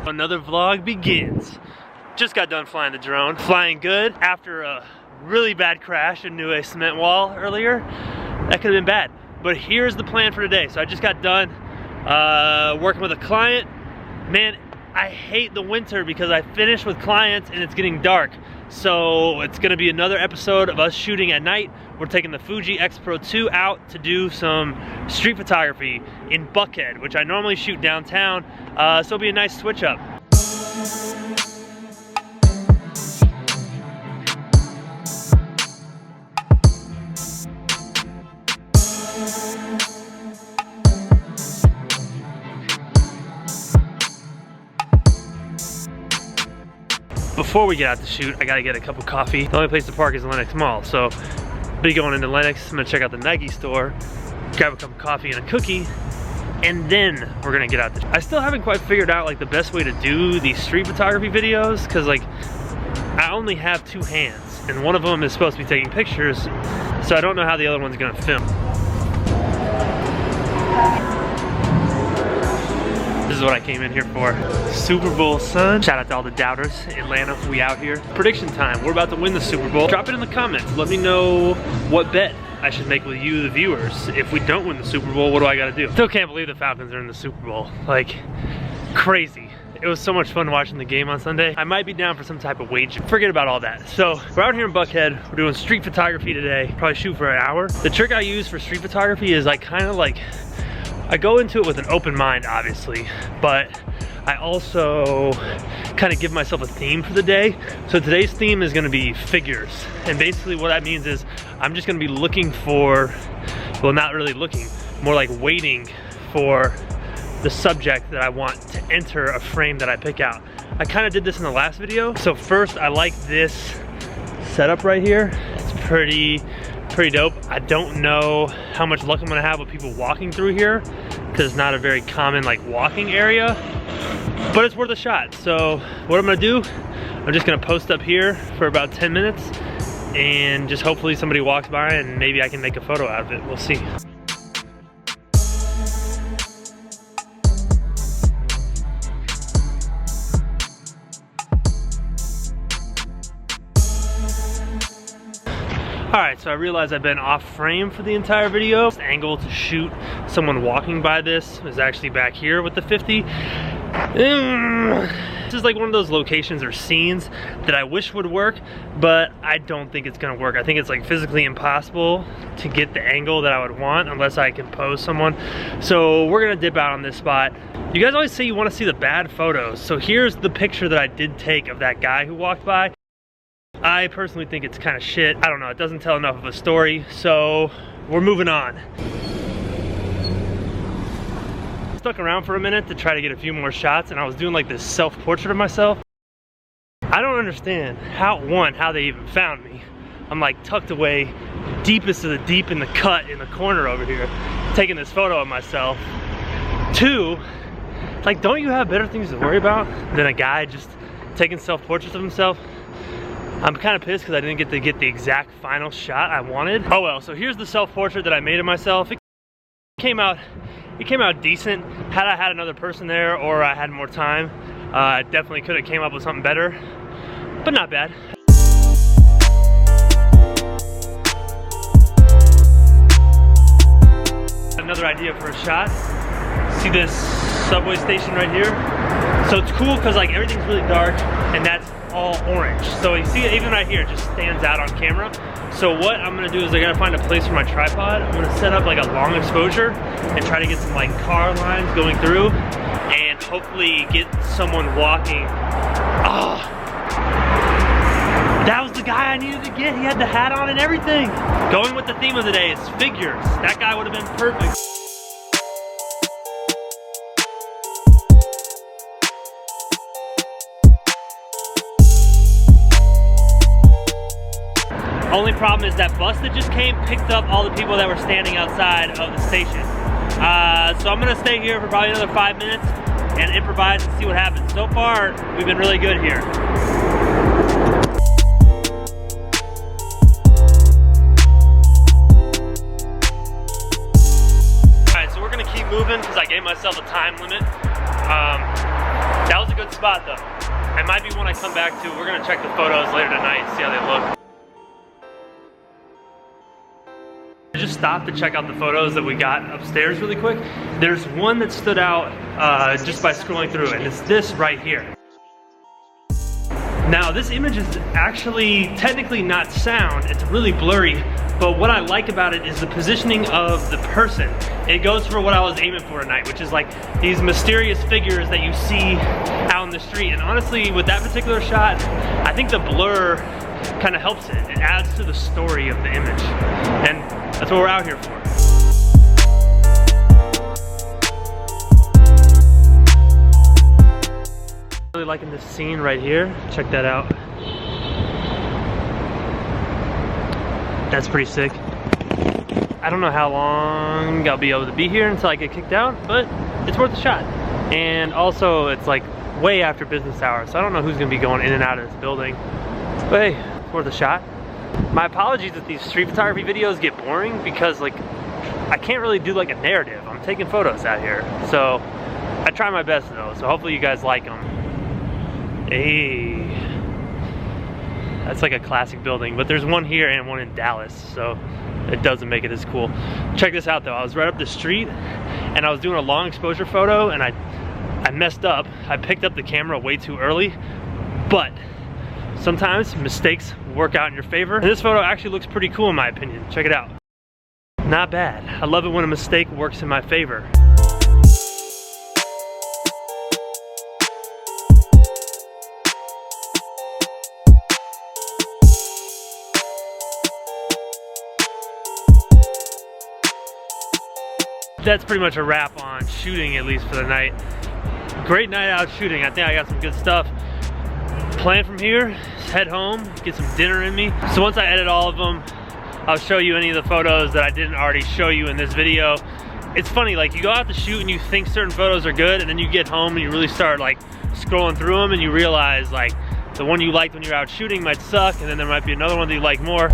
Another vlog begins. Just got done flying the drone. Flying good after a really bad crash into a cement wall earlier. That could have been bad. But here's the plan for today. So I just got done working with a client. Man, I hate the winter because I finished with clients and it's getting dark. So it's gonna be another episode of us shooting at night. We're taking the Fuji Xpro2 out to do some street photography in Buckhead, which I normally shoot downtown. So it'll be a nice switch up. Before we get out to shoot, I gotta get a cup of coffee. The only place to park is Lenox Mall, so be going into Lenox. I'm gonna check out the Nike store, grab a cup of coffee and a cookie, and then we're gonna get out. I still haven't quite figured out like the best way to do these street photography videos, because like I only have two hands, and one of them is supposed to be taking pictures, so I don't know how the other one's gonna film. This is what I came in here for. Super Bowl sun. Shout out to all the doubters. Atlanta, we out here. Prediction time. We're about to win the Super Bowl. Drop it in the comments. Let me know what bet I should make with you, the viewers. If we don't win the Super Bowl, what do I gotta do? Still can't believe the Falcons are in the Super Bowl. Like, crazy. It was so much fun watching the game on Sunday. I might be down for some type of wager. Forget about all that. So we're out here in Buckhead. We're doing street photography today. Probably shoot for an hour. The trick I use for street photography is I kind of like, I go into it with an open mind, obviously, but I also kind of give myself a theme for the day. So today's theme is gonna be figures. And basically what that means is I'm just gonna be looking for, well, not really looking, more like waiting for the subject that I want to enter a frame that I pick out. I kind of did this in the last video. So first, I like this setup right here. It's pretty dope. I don't know how much luck I'm gonna have with people walking through here because it's not a very common like walking area, but it's worth a shot. So what I'm gonna do, I'm just gonna post up here for about 10 minutes and just hopefully somebody walks by and maybe I can make a photo out of it. We'll see. Alright, so I realized I've been off frame for the entire video. This angle to shoot someone walking by this is actually back here with the 50. This is like one of those locations or scenes that I wish would work, but I don't think it's gonna work. I think it's like physically impossible to get the angle that I would want unless I can pose someone. So we're gonna dip out on this spot. You guys always say you wanna see the bad photos. So here's the picture that I did take of that guy who walked by. I personally think it's kind of shit. I don't know, it doesn't tell enough of a story, so we're moving on. Stuck around for a minute to try to get a few more shots, and I was doing like this self-portrait of myself. I don't understand how they even found me. I'm like tucked away, deepest of the deep in the cut in the corner over here, taking this photo of myself. Two, like, don't you have better things to worry about than a guy just taking self-portraits of himself? I'm kind of pissed because I didn't get to get the exact final shot I wanted. Oh well, so here's the self-portrait that I made of myself. It came out decent. Had I had another person there or I had more time, I definitely could have came up with something better, but not bad. Another idea for a shot. See this subway station right here? So it's cool because like everything's really dark and that's all orange. So you see it even right here, it just stands out on camera. So what I'm gonna do is I gotta find a place for my tripod. I'm gonna set up like a long exposure and try to get some like car lines going through and hopefully get someone walking. Oh, that was the guy I needed to get. He had the hat on and everything. Going with the theme of the day is figures. That guy would have been perfect. Only problem is that bus that just came picked up all the people that were standing outside of the station. So I'm gonna stay here for probably another 5 minutes and improvise and see what happens. So far, we've been really good here. All right, so we're gonna keep moving because I gave myself a time limit. That was a good spot though. It might be one I come back to. We're gonna check the photos later tonight, see how they look. I just stopped to check out the photos that we got upstairs really quick. There's one that stood out just by scrolling through, and it's this right here. Now this image is actually technically not sound, it's really blurry, but what I like about it is the positioning of the person. It goes for what I was aiming for tonight, which is like these mysterious figures that you see out in the street. And honestly, with that particular shot, I think the blur kind of helps it. It adds to the story of the image. And that's what we're out here for. Really liking this scene right here. Check that out. That's pretty sick. I don't know how long I'll be able to be here until I get kicked out, but it's worth a shot. And also, it's like way after business hours, so I don't know who's gonna be going in and out of this building. But hey, it's worth a shot. My apologies if these street photography videos get boring, because like, I can't really do like a narrative. I'm taking photos out here. So, I try my best though, so hopefully you guys like them. Hey. That's like a classic building, but there's one here and one in Dallas, so it doesn't make it as cool. Check this out though, I was right up the street and I was doing a long exposure photo and I messed up. I picked up the camera way too early, but sometimes mistakes work out in your favor. And this photo actually looks pretty cool in my opinion. Check it out. Not bad. I love it when a mistake works in my favor. That's pretty much a wrap on shooting, at least for the night. Great night out shooting. I think I got some good stuff. Plan from here is head home, get some dinner in me. So once I edit all of them, I'll show you any of the photos that I didn't already show you in this video. It's funny, like you go out to shoot and you think certain photos are good, and then you get home and you really start like scrolling through them and you realize like the one you liked when you were out shooting might suck, and then there might be another one that you like more.